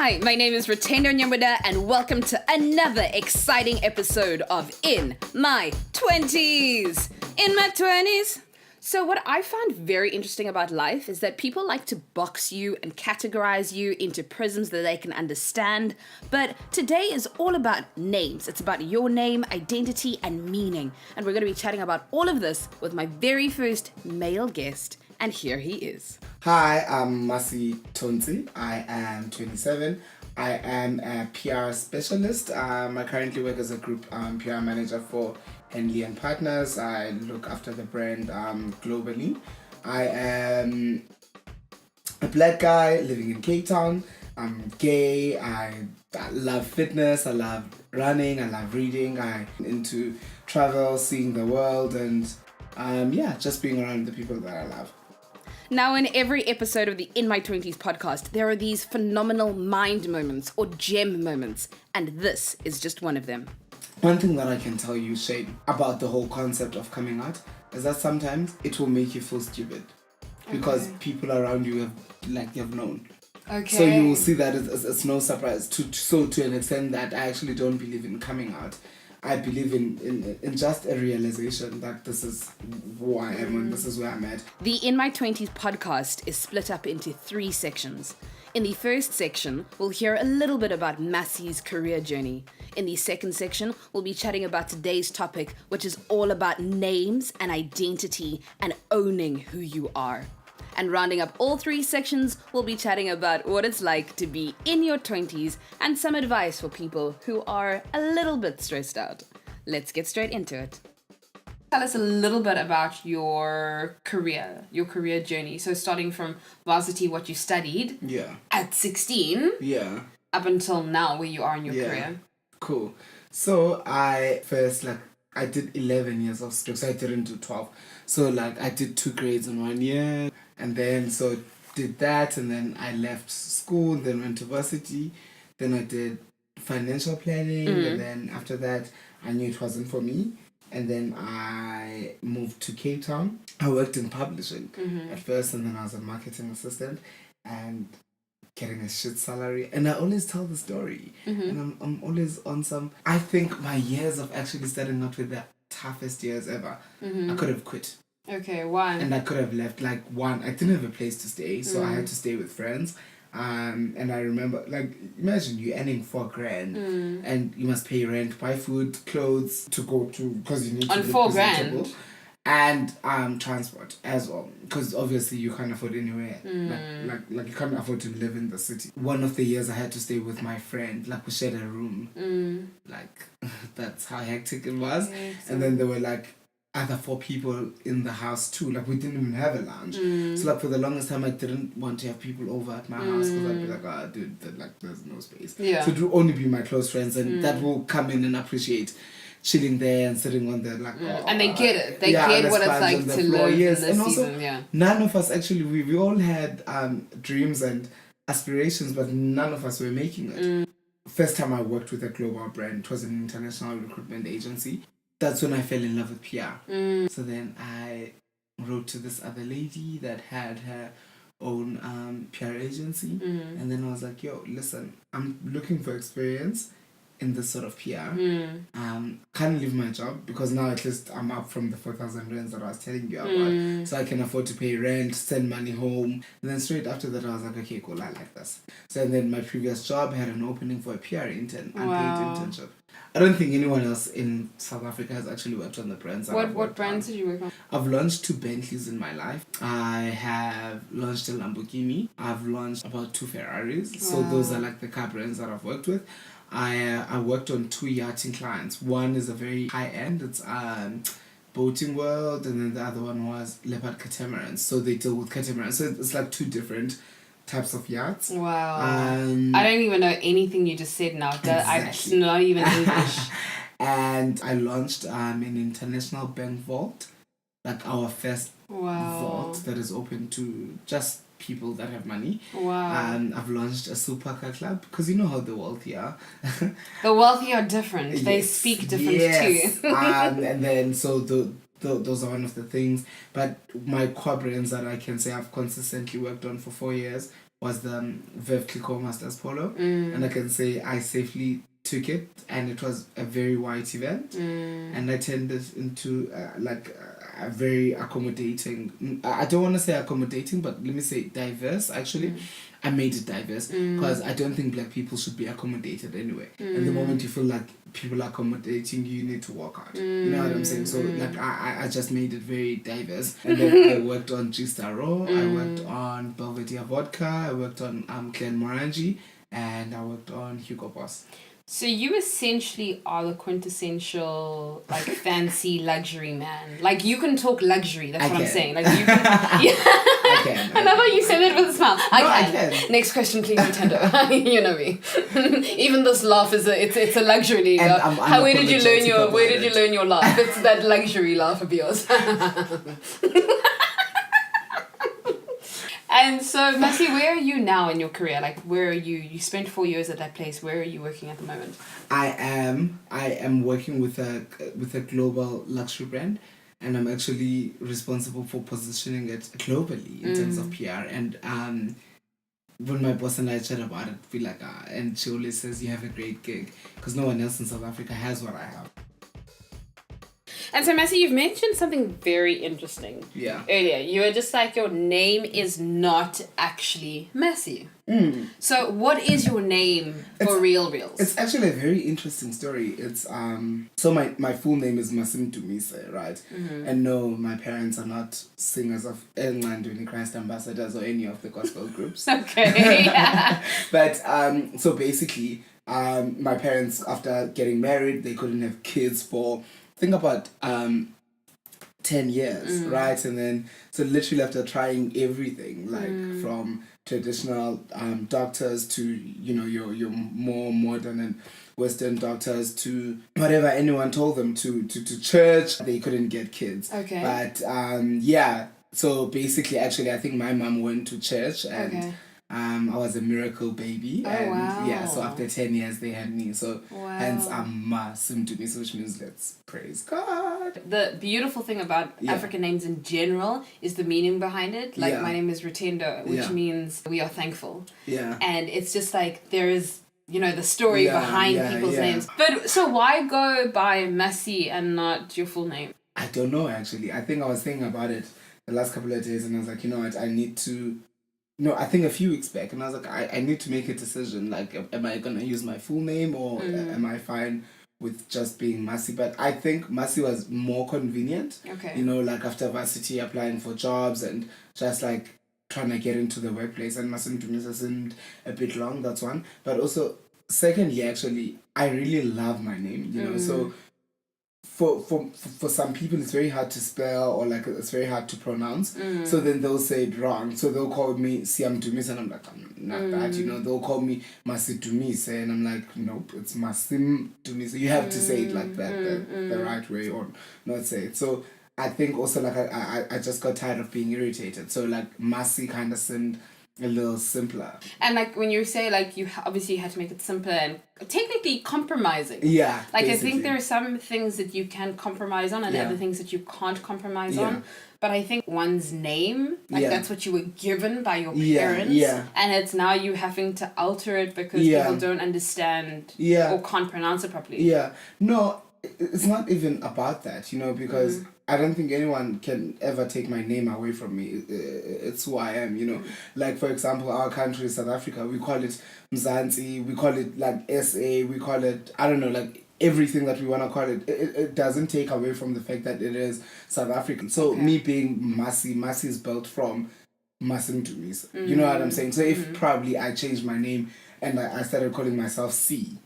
Hi, my name is Retainer Nyamwada and welcome to another exciting episode of In My 20s. In my 20s. So what I found very interesting about life is that people like to box you and categorize you into prisms that they can understand. But today is all about names. It's about your name, identity, and meaning. And we're going to be chatting about all of this with my very first male guest. And here he is. Hi, I'm Masi Tontsi. I am 27. I am a PR specialist. I currently work as a group PR manager for Henley and Partners. I look after the brand globally. I am a black guy living in Cape Town. I'm gay. I love fitness. I love running. I love reading. I'm into travel, seeing the world, and just being around the people that I love. Now, in every episode of the In My 20s podcast, there are these phenomenal mind moments or gem moments, and this is just one of them. One thing that I can tell you, Shane, about the whole concept of coming out is that sometimes it will make you feel stupid because people around you have known. Okay. So you will see that it's no surprise to an extent that I actually don't believe in coming out. I believe in just a realization that this is who I am and this is where I'm at. The In My 20s podcast is split up into 3 sections. In the first section, we'll hear a little bit about Masi's career journey. In the second section, we'll be chatting about today's topic, which is all about names and identity and owning who you are. And rounding up all 3 sections, we'll be chatting about what it's like to be in your 20s and some advice for people who are a little bit stressed out. Let's get straight into it. Tell us a little bit about your career journey. So starting from varsity, what you studied at 16 up until now where you are in your career. Cool. So I did 11 years of school, so I didn't do 12. So I did 2 grades in 1 year. And then, so did that, and then I left school, then went to varsity, then I did financial planning, and then after that, I knew it wasn't for me, and then I moved to Cape Town. I worked in publishing at first, and then I was a marketing assistant, and getting a shit salary, and I always tell the story, and I'm always on some, I think my years of actually starting out with the toughest years ever, I could have quit. Okay, why? And I could have left, I didn't have a place to stay, so I had to stay with friends. And I remember, imagine you earning $4,000 and you must pay rent, buy food, clothes to go to, because you need to on be $4,000. And transport as well, because obviously you can't afford anywhere. You can't afford to live in the city. One of the years I had to stay with my friend, we shared a room. That's how hectic it was. And then there were other 4 people in the house too. We didn't even have a lounge. So for the longest time I didn't want to have people over at my house because I'd be dude, there's no space. Yeah. So it would only be my close friends and that will come in and appreciate chilling there and sitting on the and they get it. They get what it's like to live in this and also, season. None of us actually we all had dreams and aspirations, but none of us were making it. First time I worked with a global brand, it was an international recruitment agency. That's when I fell in love with PR. So then I wrote to this other lady that had her own PR agency. And then I was like, yo, listen, I'm looking for experience in this sort of PR. Can't leave my job because now at least I'm up from the 4,000 rands that I was telling you about. So I can afford to pay rent, send money home. And then straight after that I was like, okay, cool, I like this. So then my previous job had an opening for a PR intern, unpaid internship. I don't think anyone else in South Africa has actually worked on the brands. What brands did you work on? I've launched 2 Bentleys in my life. I have launched a Lamborghini. I've launched about 2 Ferraris. Wow. So those are the car brands that I've worked with. I worked on 2 yachting clients. One is a very high end. It's Boating World, and then the other one was Leopard Catamarans. So they deal with catamarans. So it's 2 different types of yachts. Wow. I don't even know anything you just said now. Exactly. Not even English. And I launched an international bank vault, our first vault that is open to just people that have money. Wow. I've launched a supercar club because you know how the wealthy are. The wealthy are different. They speak different too. And then so those are one of the things. But my core brands that I can say I've consistently worked on for 4 years was the Veuve Clicquot Masters Polo. And I can say I safely took it, and it was a very white event. And I turned it into a very accommodating, I don't want to say accommodating, but let me say diverse actually. I made it diverse because I don't think black people should be accommodated anyway. And the moment you feel like people are accommodating you, need to walk out. You know what I'm saying? So like I just made it very diverse. And then I worked on G-Star Raw, I worked on Belvedere Vodka, I worked on Glenmorangie, and I worked on Hugo Boss. So you essentially are the quintessential like fancy luxury man. Like you can talk luxury. That's what I'm saying. Like you can. I can. I love how you say that with a smile. I can. Next question, please, Nintendo. You know me. Even this laugh is it's a luxury. Where did you learn your laugh? It's that luxury laugh of yours. And so, Masi, where are you now in your career? Like, where are you? You spent 4 years at that place. Where are you working at the moment? I am working with a global luxury brand, and I'm actually responsible for positioning it globally in terms of PR. And when my boss and I chat about it, we like, and she always says, you have a great gig, because no one else in South Africa has what I have. And so, Masi, you've mentioned something very interesting. Yeah. Earlier, you were just like, your name is not actually Masi. So, what is your name for reals? It's actually a very interesting story. It's so my full name is Masi Tontsi, right? And no, my parents are not singers of England, Christ Ambassadors, or any of the gospel groups. Okay. But so basically, my parents, after getting married, they couldn't have kids for, think about 10 years, right? And then, so literally after trying everything, like from traditional doctors to, your more modern and Western doctors to whatever anyone told them to church, they couldn't get kids. Okay. But so basically, actually, I think my mom went to church and I was a miracle baby. Wow. So after 10 years they had me. So hence I'm Masi Tontsi, which means let's praise God. The beautiful thing about African names in general is the meaning behind it. Like my name is Rutendo, which means we are thankful. Yeah. And it's just like there is, the story behind people's names. But so why go by Masi and not your full name? I don't know actually. I think I was thinking about it the last couple of days and I was like, you know what, I need to. No, I think a few weeks back, and I was like, I need to make a decision. Like, am I going to use my full name or am I fine with just being Masi? But I think Masi was more convenient. Okay. Like after varsity, applying for jobs and just like trying to get into the workplace. And Masi Tontsi seemed a bit long, that's one. But also, secondly, actually, I really love my name, so... For some people it's very hard to spell or like it's very hard to pronounce, so then they'll say it wrong, so they'll call me Siam Tontsi and I'm like, I'm not that, they'll call me Masi Tontsi and I'm like, nope, it's Masi Tontsi, so you have to say it like that, the right way, or not say it. So I think also like I just got tired of being irritated, so like Masi kind of seemed a little simpler. And like when you say like you obviously had to make it simpler and technically compromising. Yeah. Like basically. I think there are some things that you can compromise on and other things that you can't compromise on. But I think one's name, that's what you were given by your parents. Yeah. And it's now you having to alter it because people don't understand or can't pronounce it properly. Yeah. No, it's not even about that, because I don't think anyone can ever take my name away from me. It's who I am, Like, for example, our country, South Africa, we call it Mzansi, we call it, like, SA, we call it, I don't know, like, everything that we want to call it. It doesn't take away from the fact that it is South African. So, me being Masi is built from Masi Tontsi. You know what I'm saying? So, if probably I changed my name and I started calling myself C,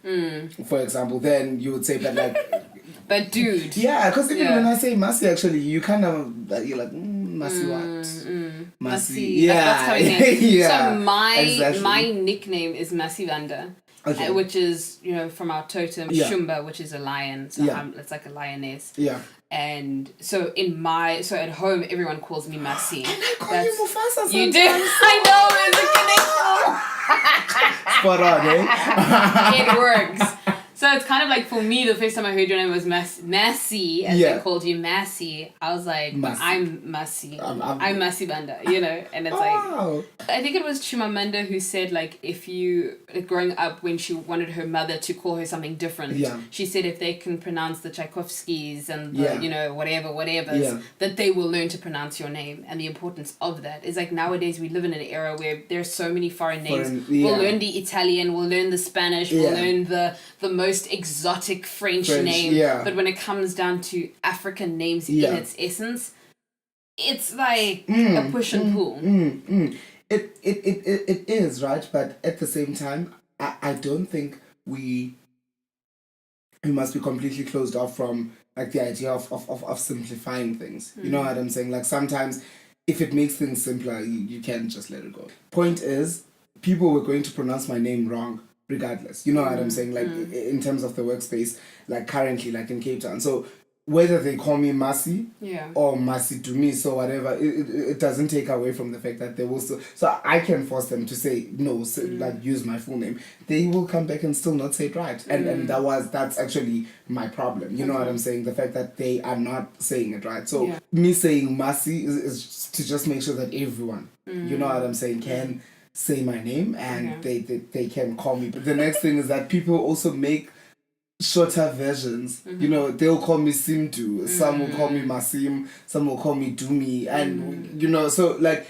for example, then you would say that, like... But dude. Yeah, because even when I say Masi, actually, you kind of, you're like, Masi what? Masi. Yeah. That's how So my nickname is Masi Vanda. Okay. Which is, from our totem, Shumba, which is a lion. So it's like a lioness. Yeah. And so at home, everyone calls me Masi. And I call you Mufasa sometimes. You do? I know, it's a connection. Spot on, eh? It works. So it's kind of like, for me, the first time I heard your name was Masi, as they called you, Masi. I was like, I'm Masi. I'm Masi Banda, you know? And it's like, I think it was Chimamanda who said, like, if you, like, growing up, when she wanted her mother to call her something different, she said if they can pronounce the Tchaikovskys and the, you know, whatever, that they will learn to pronounce your name. And the importance of that is, like, nowadays we live in an era where there's so many foreign names. We'll learn the Italian, we'll learn the Spanish, we'll learn the most exotic French name. But when it comes down to African names in its essence, it's like a push and pull. It is, right? But at the same time, I don't think we must be completely closed off from, like, the idea of simplifying things. You know what I'm saying? Like, sometimes if it makes things simpler, you can just let it go. Point is, people were going to pronounce my name wrong regardless. You know what I'm saying? Like, in terms of the workspace, like, currently, like, in Cape Town. So whether they call me Masi or Masi Tontsi, so whatever, it doesn't take away from the fact that they will still... So I can force them to say, no, like, use my full name. They will come back and still not say it right. And that's actually my problem. You know what I'm saying? The fact that they are not saying it right. So me saying Masi is to just make sure that everyone, you know what I'm saying, can say my name and they can call me. But the next thing is that people also make shorter versions. You know, they'll call me Simdu, some will call me Masim, some will call me Dumi, and you know, so, like,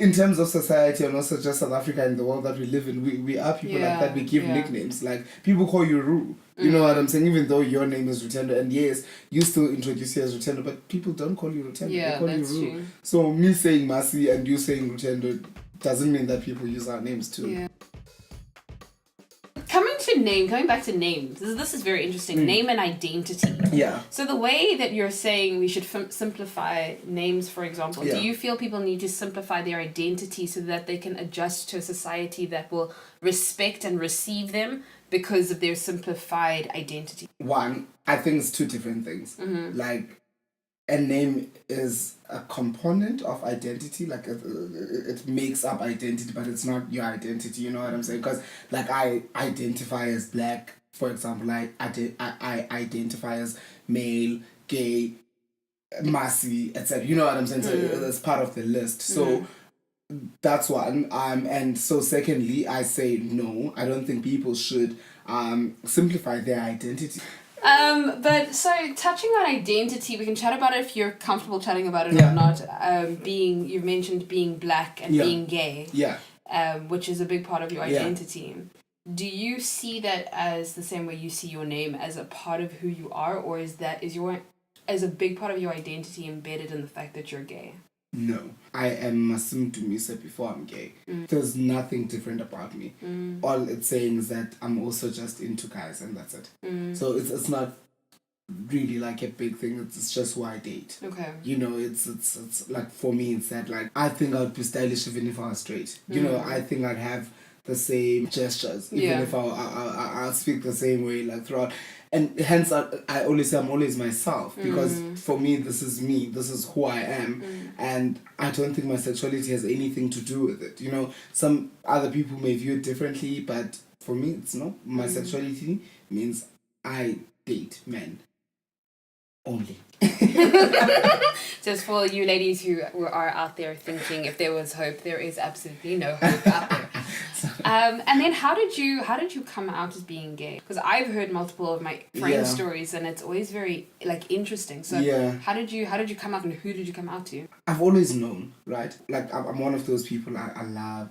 in terms of society and also just South Africa and the world that we live in, we are people like that. We give nicknames. Like, people call you Ru. You know what I'm saying? Even though your name is Rutendo, and yes, you still introduce you as Rutendo, but people don't call you Rutendo. They call you Ru. True. So me saying Masi and you saying Rutendo doesn't mean that people use our names too. Yeah. Coming back to names, this is very interesting. Name and identity. Yeah. So the way that you're saying we should simplify names, for example, do you feel people need to simplify their identity so that they can adjust to a society that will respect and receive them because of their simplified identity? One, I think it's two different things. Like, a name is a component of identity, like it makes up identity, but it's not your identity. You know what I'm saying? Because, like, I identify as black, for example. I identify as male, gay, Masi, etc. You know what I'm saying? So it's part of the list. So that's one. And so secondly, I say no. I don't think people should simplify their identity. But so, touching on identity, we can chat about it if you're comfortable chatting about it or not. You've mentioned being black and being gay, which is a big part of your identity. Do you see that as the same way you see your name, as a part of who you are, or is a big part of your identity embedded in the fact that you're gay? No, I am Masim Dumisa before I'm gay. There's nothing different about me. All it's saying is that I'm also just into guys, and that's it. So it's not really like a big thing. It's just who I date. Okay. You know, it's like, for me, it's that, like, I think I'd be stylish even if I was straight. You know, I think I'd have the same gestures even if I'll speak the same way, like, throughout. And hence, I always say I'm always myself, because for me, this is me, this is who I am, and I don't think my sexuality has anything to do with it. You know, some other people may view it differently, but for me, it's not. My sexuality means I date men only. Just for you ladies who are out there thinking if there was hope, there is absolutely no hope out there. And then how did you come out as being gay? Because I've heard multiple of my friends' stories, and it's always very, like, interesting. So how did you come out, and who did you come out to? I've always known, right? Like, I'm one of those people. I love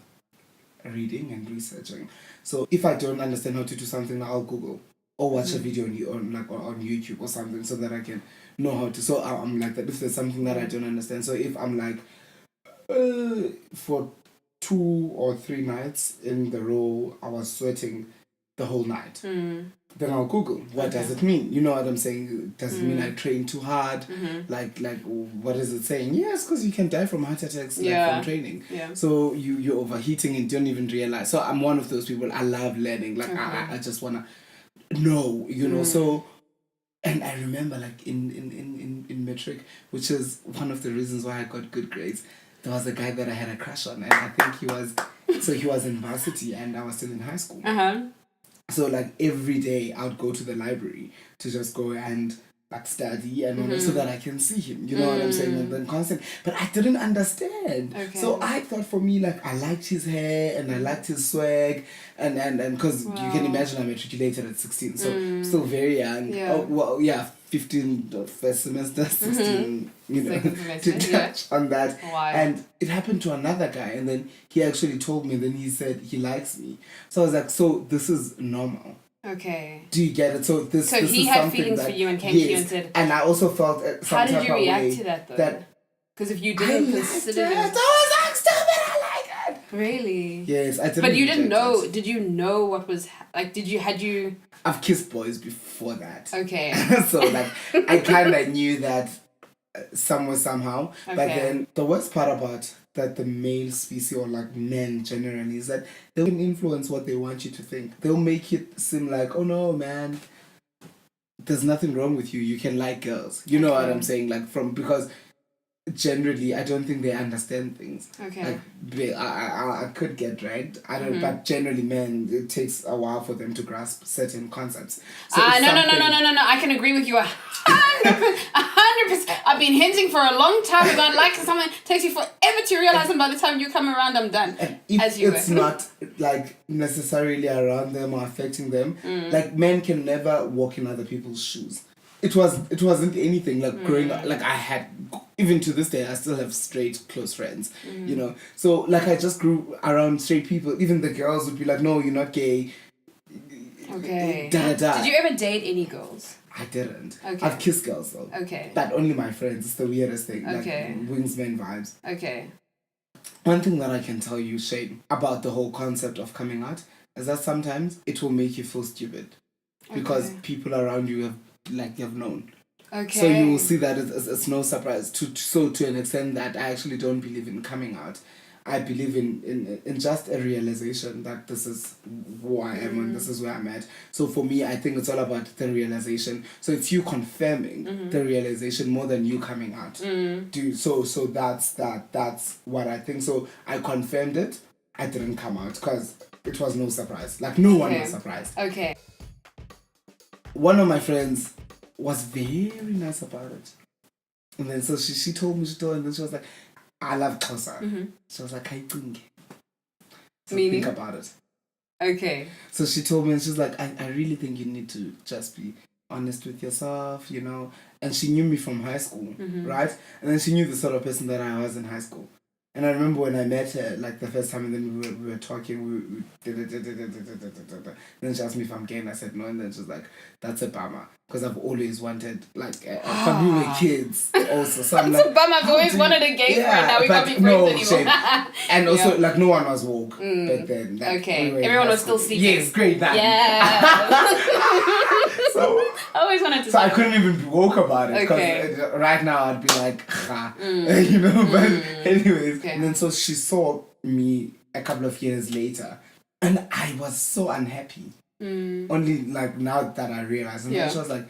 reading and researching. So if I don't understand how to do something, I'll Google or watch a video on YouTube or something, so that I can know how to. So I'm like that. If there's something that I don't understand, so if I'm like, for 2 or 3 nights in the row, I was sweating the whole night. Then I'll Google, what does it mean? You know what I'm saying? Does it mean I train too hard? Like, what is it saying? Yes, because you can die from heart attacks from training. So you're overheating and don't even realize. So I'm one of those people. I love learning. Like, I just want to know, you know. So, and I remember, like, in metric, which is one of the reasons why I got good grades, there was a guy that I had a crush on, and I think he was in varsity and I was still in high school. So like every day I would go to the library to just go and like study and all, so that I can see him. You know what I'm saying? And then constant. But I didn't understand. Okay. So I thought for me, like, I liked his hair and I liked his swag and because you can imagine I matriculated at 16, so still very young. Yeah. Oh, well, yeah, 15 first semester, 16, you know, Second semester, to touch on that. Wow. And it happened to another guy, and then he actually told me, then he said he likes me. So I was like, so this is normal. Okay. Do you get it? So this So this he is had something feelings that, for you and came to you and said... And I also felt some How did type you of react way to that, though? Because if you I didn't liked consider it. him... I was like, stop it, I like it. Really? Yes, I didn't. But you didn't reject know... it. Did you know what was... Like, had you... I've kissed boys before that. Okay. So, like, I kind of knew that somehow. Okay. But then the worst part about that the male species, or like men generally, is that they can influence what they want you to think. They'll make it seem like, oh no, man, there's nothing wrong with you. You can like girls. You know what I'm saying? Like, because generally, I don't think they understand things. Okay. Like, I could get dragged. I don't. But generally, men, it takes a while for them to grasp certain concepts. So No. I can agree with you 100%. I've been hinting for a long time about liking someone. It takes you forever to realize, and by the time you come around, I'm done. And if it's not like necessarily around them or affecting them, like men can never walk in other people's shoes. It wasn't anything like growing up. Like I had, even to this day, I still have straight close friends. You know, so like I just grew around straight people. Even the girls would be like, "No, you're not gay." Okay. Da, da. Did you ever date any girls? I didn't. Okay. I've kissed girls though. Okay. But only my friends. It's the weirdest thing. Okay. Like wingsman vibes. Okay. One thing that I can tell you, Shane, about the whole concept of coming out is that sometimes it will make you feel stupid because people around you have known. Okay. So you will see that it's no surprise to an extent that I actually don't believe in coming out. I believe in just a realization that this is who I am and this is where I'm at. So for me, I think it's all about the realization. So it's you confirming the realization more than you coming out. So that's what I think. So I confirmed it. I didn't come out because it was no surprise. Like no one was surprised. Okay. One of my friends was very nice about it. And then so she told me, and then she was like, I love Xhosa. She was like, I think. So meaning? Think about it. Okay. So she told me, and she's like, I really think you need to just be honest with yourself, you know. And she knew me from high school, right? And then she knew the sort of person that I was in high school. And I remember when I met her, like the first time, and then we were talking, then she asked me if I'm gay, and I said no, and then she was like, that's a bummer, because I've always wanted, like, but we were kids also, so I'm that's like, a bummer, I've always wanted a gay friend, now we can't be friends anymore. And also, like, no one was woke back then. Like, okay, we everyone was still sleeping. Yes, great, that. Yeah. So, I always wanted to. So I couldn't even be woke about it, because right now I'd be like, you know, but anyways. Okay. And then so she saw me a couple of years later, and I was so unhappy. Only like now that I realized, and then she was like,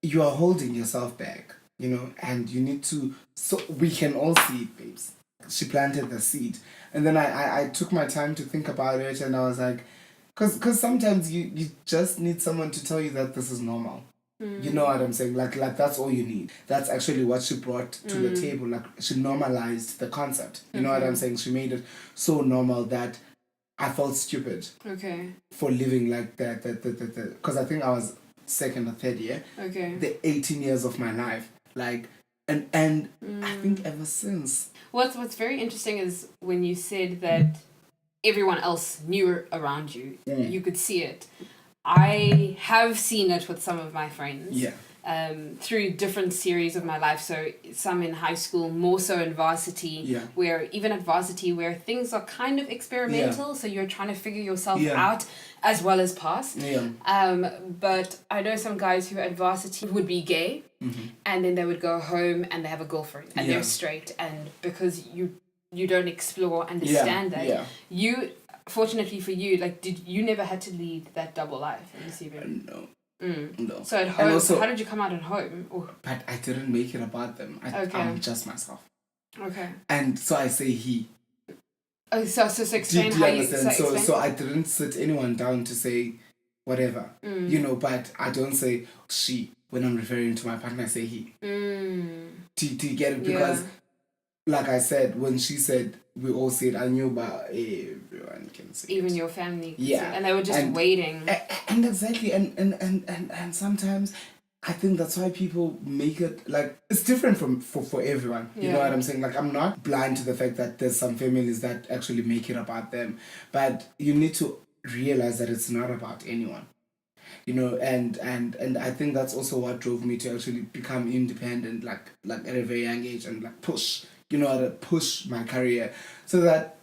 you are holding yourself back, you know, and you need to, so we can all see it, babes. She planted the seed. And then I took my time to think about it, and I was like, because sometimes you just need someone to tell you that this is normal. You know what I'm saying? Like that's all you need. That's actually what she brought to the table. Like she normalized the concept. You know what I'm saying? She made it so normal that I felt stupid. Okay. For living like that. Because I think I was second or third year. Okay. The 18 years of my life. Like, and I think ever since. What's very interesting is when you said that everyone else knew around you. You could see it. I have seen it with some of my friends. Yeah. Through different series of my life. So some in high school, more so in varsity. Yeah. Where even at varsity, where things are kind of experimental, so you're trying to figure yourself out as well as pass. Yeah. But I know some guys who at varsity would be gay, and then they would go home and they have a girlfriend and they're straight, and because you don't explore, understand that you. Fortunately for you, like, you never had to lead that double life in the CV? No. No. So at home, also, how did you come out at home? Ooh. But I didn't make it about them. I'm just myself. Okay. And so I say he. Oh, so explain how you understand. So I didn't sit anyone down to say, whatever, you know, but I don't say she when I'm referring to my partner. I say he. Do you get it? Because, like I said, when she said we all said, I knew about everyone can say even it. your family. Yeah, and they were just waiting. And exactly, and sometimes I think that's why people make it like it's different for everyone. You know what I'm saying? Like, I'm not blind to the fact that there's some families that actually make it about them, but you need to realize that it's not about anyone. You know, and I think that's also what drove me to actually become independent, like at a very young age, and like push, you know, to push my career, so that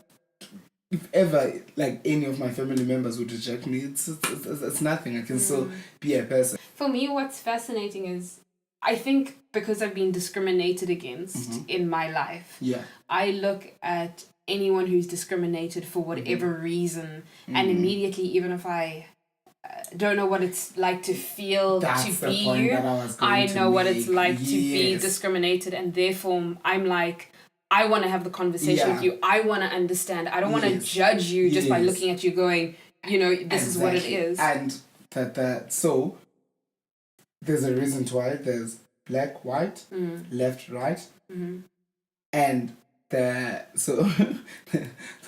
if ever like any of my family members would reject me, it's nothing. I can still be a person. For me, what's fascinating is, I think because I've been discriminated against in my life, I look at anyone who's discriminated for whatever reason, and immediately, even if I don't know what it's like to feel That's to the be point you, that I was going I to know what it's make. like to be discriminated, and therefore I'm like, I want to have the conversation with you. I want to understand. I don't want to judge you just by looking at you going, you know, this is what it is. And so there's a reason why there's black, white, left, right, and the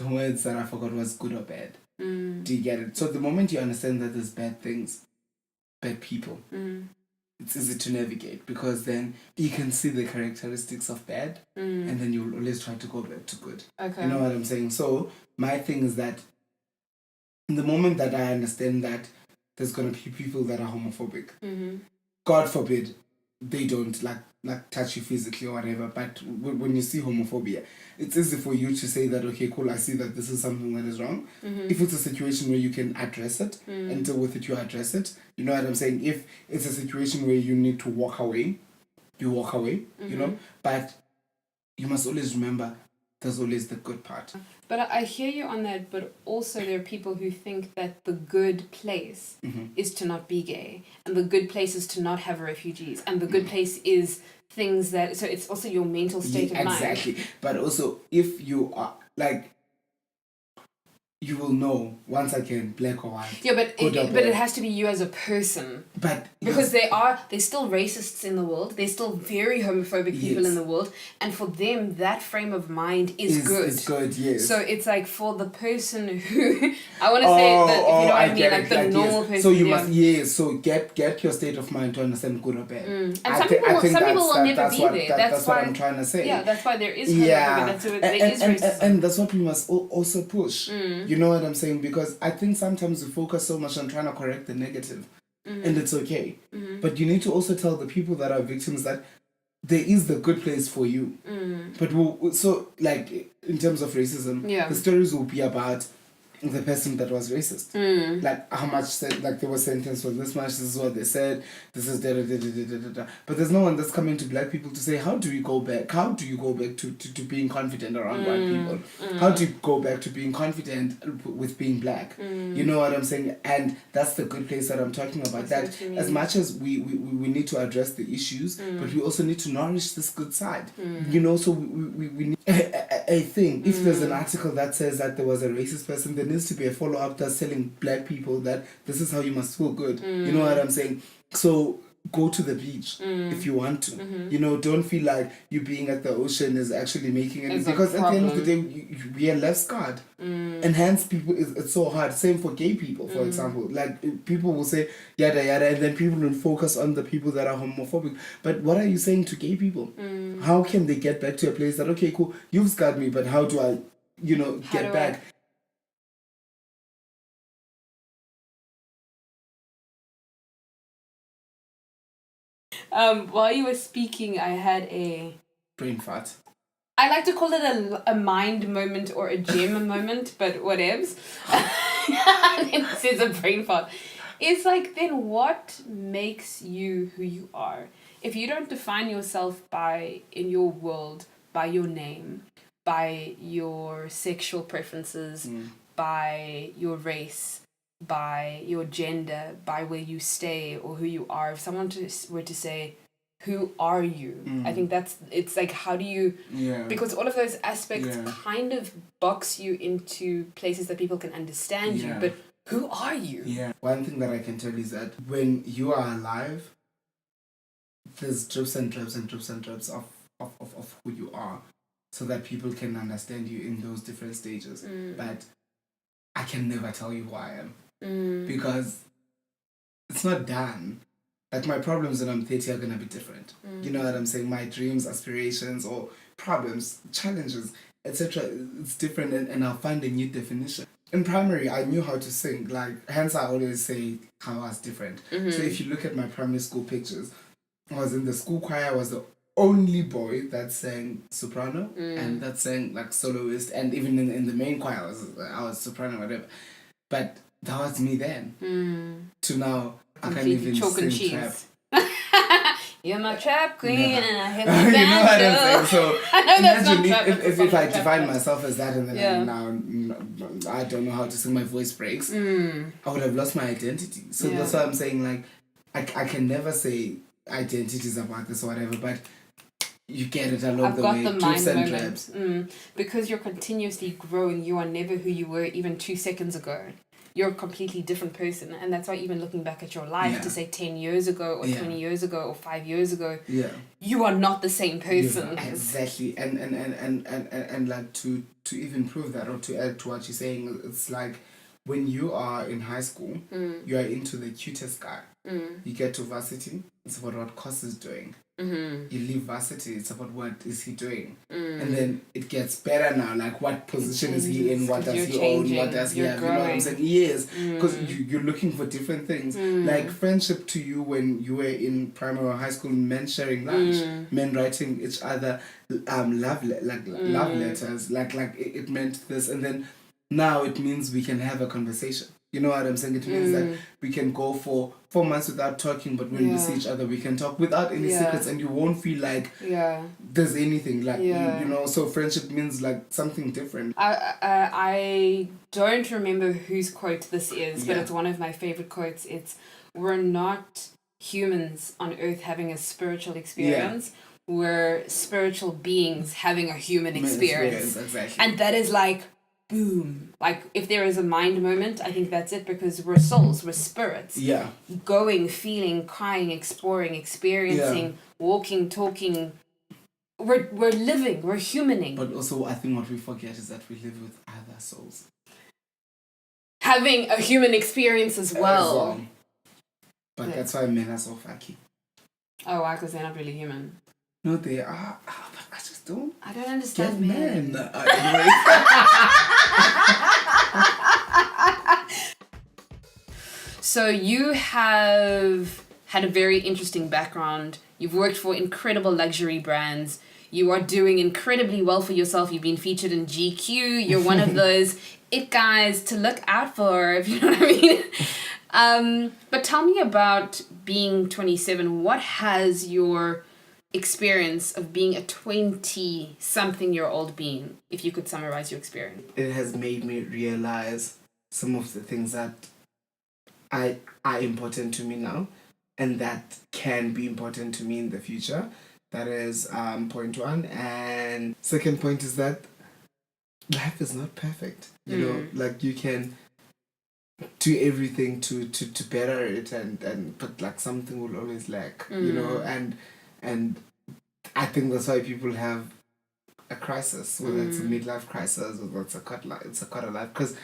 words that I forgot was good or bad. Do you get it? So the moment you understand that there's bad things, bad people, it's easy to navigate, because then you can see the characteristics of bad, and then you'll always try to go back to good. Okay. You know what I'm saying? So my thing is that in the moment that I understand that there's going to be people that are homophobic, God forbid they don't like touch you physically or whatever, but when you see homophobia, it's easy for you to say that, okay, cool, I see that this is something that is wrong. If it's a situation where you can address it and deal with it, you address it. You know what I'm saying? If it's a situation where you need to walk away, you walk away, you know, but you must always remember there's always the good part. But I hear you on that, but also there are people who think that the good place is to not be gay, and the good place is to not have refugees, and the good place is things that, so it's also your mental state of mind. Exactly. But also, if you are, like, you will know once again, black or white. Yeah, but it has to be you as a person. But because there's still racists in the world. There's still very homophobic people in the world, and for them that frame of mind is good. It's good, yes. So it's like for the person who I want to say that, if you know what I mean, like the normal person. So you must so get your state of mind to understand good or bad. And some people will never be there. That's what I'm trying to say. Yeah, that's why there is homophobia. There is racism. And that's what we must also push. You know what I'm saying? Because I think sometimes we focus so much on trying to correct the negative, and it's okay. But you need to also tell the people that are victims that there is the good place for you. But so, like, in terms of racism, the stories will be about the person that was racist. Like, how much like they were sentenced for this much, this is what they said, this is da da da da da da da. But there's no one that's coming to black people to say, how do you go back to being confident around white people? How do you go back to being confident with being black? You know what I'm saying? And that's the good place that I'm talking about. That as much as we need to address the issues, but we also need to nourish this good side. You know, so we need a thing. If there's an article that says that there was a racist person, there needs to be a follow-up that's telling black people that this is how you must feel good. You know what I'm saying? So go to the beach if you want to. You know, don't feel like you being at the ocean is actually making it, because at the end of the day we are left scarred. And hence people, it's so hard. Same for gay people, for example. Like, people will say yada yada, and then people will focus on the people that are homophobic. But what are you saying to gay people? How can they get back to a place that, okay, cool, you've scarred me, but how do I, you know, get back? While you were speaking, I had a brain fart. I like to call it a mind moment or a gem moment, but whatevs. This is a brain fart. It's like, then what makes you who you are? If you don't define yourself in your world, by your name, by your sexual preferences, by your race, by your gender, by where you stay or who you are, if someone were to say, who are you? I think it's like, how do you, because all of those aspects kind of box you into places that people can understand you, but who are you? Yeah. One thing that I can tell you is that when you are alive, there's drips and drips and drips and drips of who you are, so that people can understand you in those different stages. But I can never tell you who I am because it's not done. Like, my problems when I'm 30 are gonna be different. You know what I'm saying? My dreams, aspirations, or problems, challenges, etc. It's different, and I'll find a new definition. In primary, I knew how to sing. Like, hence I always say how I was different. So if you look at my primary school pictures, I was in the school choir. I was the only boy that sang soprano and that sang like soloist, and even in the main choir I was soprano, whatever. But that was me then. To now, I can't even sing trap. You're my trap queen, and I hit the You know what I'm saying? So I know that's not imagine trap, if I define myself as that, and then now I don't know how to sing, my voice breaks, I would have lost my identity. So that's why I'm saying, like, I can never say identities about this or whatever, but you get it along the way. I've got the mind moment. Because you're continuously growing, you are never who you were even 2 seconds ago. You're a completely different person, and that's why even looking back at your life to say 10 years ago or 20 years ago or 5 years ago, you are not the same person. Exactly. And like to even prove that, or to add to what you're saying, it's like when you are in high school, you are into the cutest guy. You get to varsity, it's about what Cos is doing. You leave varsity, it's about what is he doing. And then it gets better now, like what position is he in, what does he own, what does he have, you know what I'm saying? Yes, because you're looking for different things. Like friendship to you when you were in primary or high school, men sharing lunch, men writing each other love letters, like it meant this, and then now it means we can have a conversation. You know what I'm saying? It means that we can go for 4 months without talking, but when we see each other, we can talk without any secrets, and you won't feel like there's anything. Like, you know, so friendship means like something different. I don't remember whose quote this is, but it's one of my favorite quotes. It's, we're not humans on earth having a spiritual experience. We're spiritual beings having a human experience. Exactly. And that is like, boom. Like, if there is a mind moment, I think that's it, because we're souls, we're spirits. Going, feeling, crying, exploring, experiencing, walking, talking. We're living, we're humaning. But also, I think what we forget is that we live with other souls. Having a human experience as well. But that's why men are so fucky. Oh, why? Because they're not really human. No, they are. But I just don't. I don't understand men. So you have had a very interesting background. You've worked for incredible luxury brands. You are doing incredibly well for yourself. You've been featured in GQ. You're one of those it guys to look out for, if you know what I mean. But tell me about being 27. What has your experience of being a 20-something-year-old been, if you could summarize your experience? It has made me realize some of the things that are important to me now, and that can be important to me in the future. That is point one. And second point is that life is not perfect. You know, like you can do everything to better it, and but like something will always lack. You know, and I think that's why people have a crisis, whether it's a midlife crisis, whether it's a quarter life, because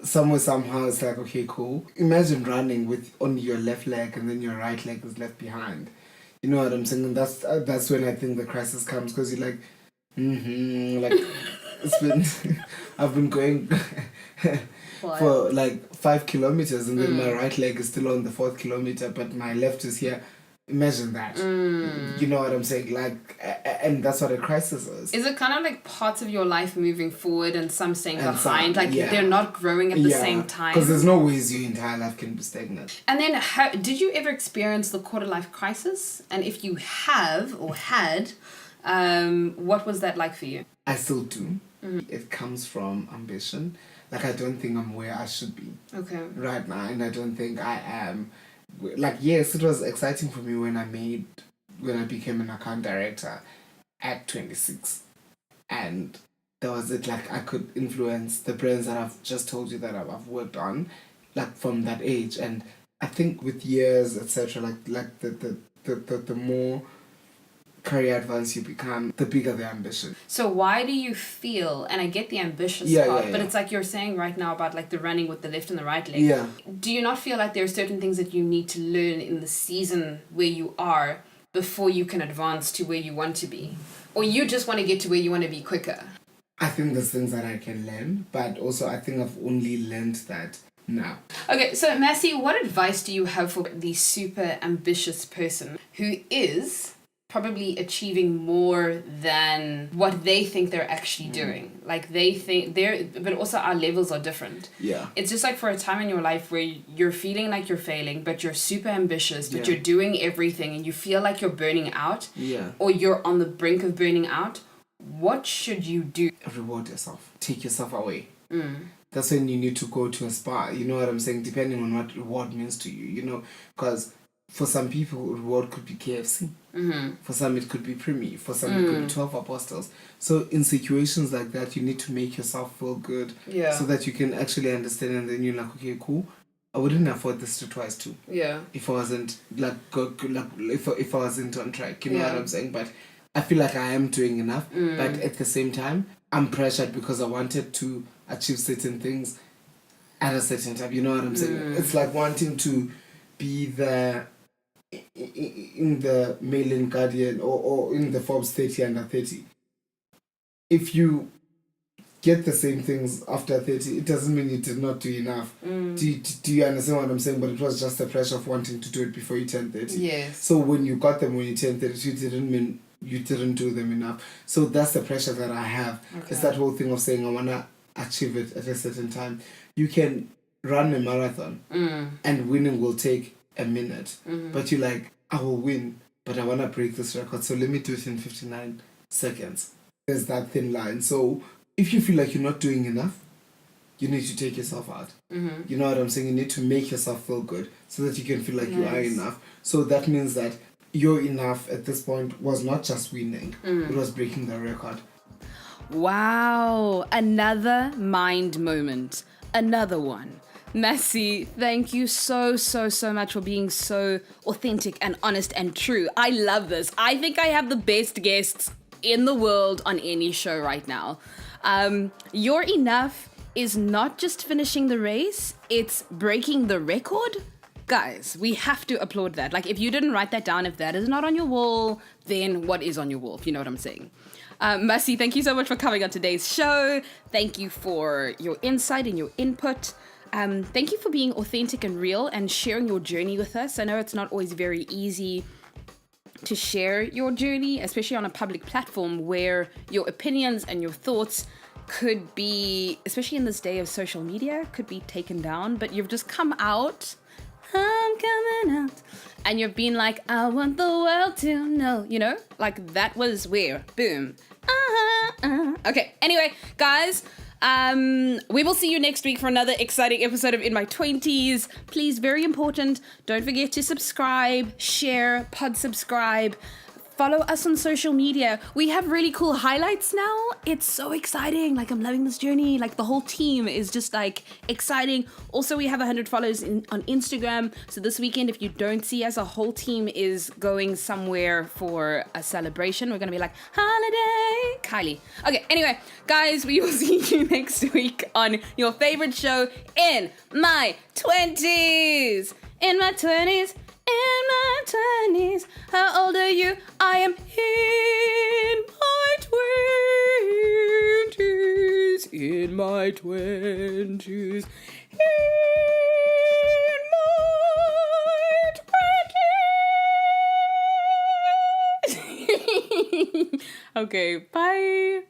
somewhere, somehow, it's like, okay, cool. Imagine running with only your left leg and then your right leg is left behind. You know what I'm saying? And that's when I think the crisis comes, because you're like, like, it's been, I've been going for like 5 kilometers, and then my right leg is still on the 4th kilometer, but my left is here. Imagine that. You know what I'm saying? Like, and that's what a crisis is. Is it kind of like parts of your life moving forward and some staying behind? Like, they're not growing at the same time? Because there's no ways your entire life can be stagnant. And then, did you ever experience the quarter-life crisis? And if you have or had, what was that like for you? I still do. It comes from ambition. Like, I don't think I'm where I should be right now, and I don't think I am. Like, yes, it was exciting for me when I became an account director at 26, and that was it. Like, I could influence the brands that I've just told you that I've worked on, like from that age. And I think with years, etc., like the more career advance you become, the bigger the ambition. So why do you feel, and I get the ambitious part, but it's like you're saying right now about like the running with the left and the right leg. Yeah. Do you not feel like there are certain things that you need to learn in the season where you are before you can advance to where you want to be? Or you just want to get to where you want to be quicker? I think there's things that I can learn, but also I think I've only learned that now. Okay, so Masi, what advice do you have for the super ambitious person who is probably achieving more than what they think they're actually doing? Like they think but also our levels are different. Yeah. It's just like for a time in your life where you're feeling like you're failing, but you're super ambitious, but you're doing everything and you feel like you're burning out. Yeah. Or you're on the brink of burning out. What should you do? Reward yourself. Take yourself away. That's when you need to go to a spa. You know what I'm saying? Depending on what reward means to you, you know, because for some people, reward could be KFC. For some, it could be Primi. For some, it could be 12 Apostles. So in situations like that, you need to make yourself feel good so that you can actually understand, and then you're like, okay, cool. I wouldn't afford this to twice too. Yeah. If I wasn't if I wasn't on track, you know what I'm saying? But I feel like I am doing enough. But at the same time, I'm pressured because I wanted to achieve certain things at a certain time. You know what I'm saying? It's like wanting to be the in the Mail and Guardian or in the Forbes 30 under 30. If you get the same things after 30, it doesn't mean you did not do enough. Do you understand what I'm saying? But it was just the pressure of wanting to do it before you turn 30. Yes. So when you got them when you turned 30, it didn't mean you didn't do them enough. So that's the pressure that I have. Okay. It's that whole thing of saying I want to achieve it at a certain time. You can run a marathon and winning will take a minute. But you're like, I will win, but I want to break this record. So let me do it in 59 seconds. There's that thin line. So if you feel like you're not doing enough, you need to take yourself out. You know what I'm saying? You need to make yourself feel good so that you can feel like you are enough. So that means that your enough at this point was not just winning, it was breaking the record. Wow, another mind moment. Another one. Masi, thank you so much for being so authentic and honest and true. I love this. I think I have the best guests in the world on any show right now. Your enough is not just finishing the race, it's breaking the record. Guys, we have to applaud that. Like, if you didn't write that down, if that is not on your wall, then what is on your wall, if you know what I'm saying? Masi, thank you so much for coming on today's show. Thank you for your insight and your input. Thank you for being authentic and real and sharing your journey with us. I know it's not always very easy to share your journey, especially on a public platform where your opinions and your thoughts could be, especially in this day of social media, could be taken down. But you've just come out. I'm coming out. And you've been like, I want the world to know, you know? Like, that was where, boom. Okay, anyway, guys, we will see you next week for another exciting episode of In My 20s. Please, very important, don't forget to subscribe, share, subscribe. Follow us on social media. We have really cool highlights now. It's so exciting. Like, I'm loving this journey. Like, the whole team is just like exciting. Also, we have 100 followers on Instagram. So this weekend, if you don't see us, a whole team is going somewhere for a celebration. We're going to be like, holiday, Kylie. Okay, anyway, guys, we will see you next week on your favorite show, In My 20s. In my 20s. In my 20s, how old are you? I am in my 20s. In my 20s. In my 20s. Okay, bye.